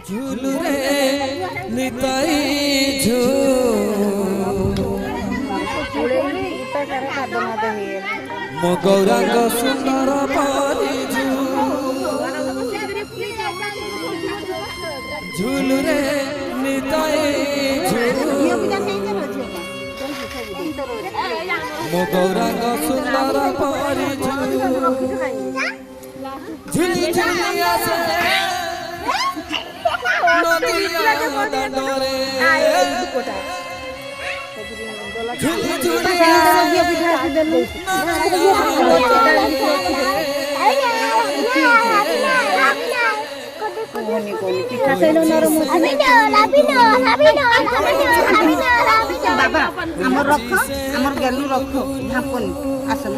झूल रे निताई झूल मो गौरांग सुंदर पारी झूल रे निताई झूल मो गौरांग सुंदर पारी झूल झूली झूली आसे नदिया दंडरे झूली झूली बाबा हमर रख हमर गेलु रख ढापन आसन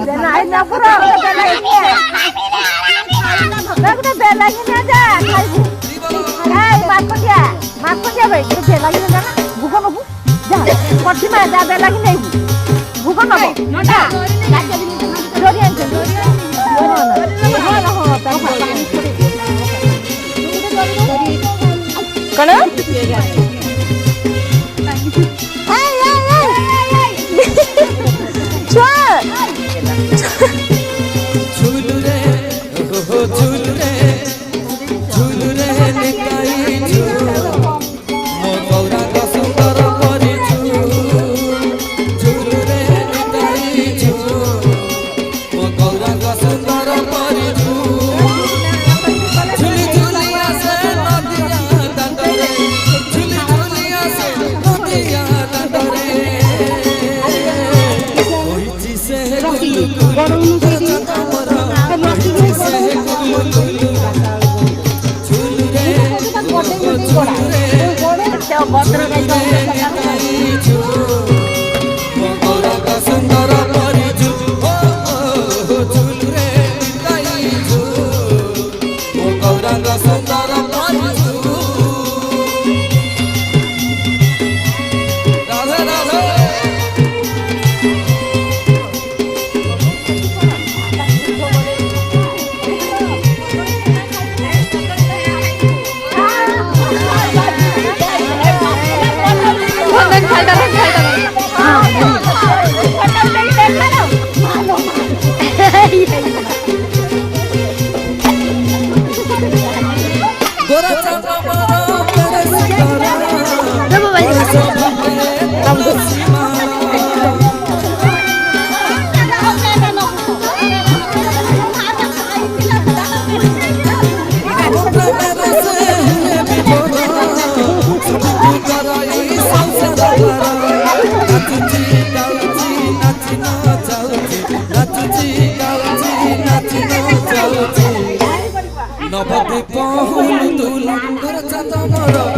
नवदीप हुल दुल घर चांद मोर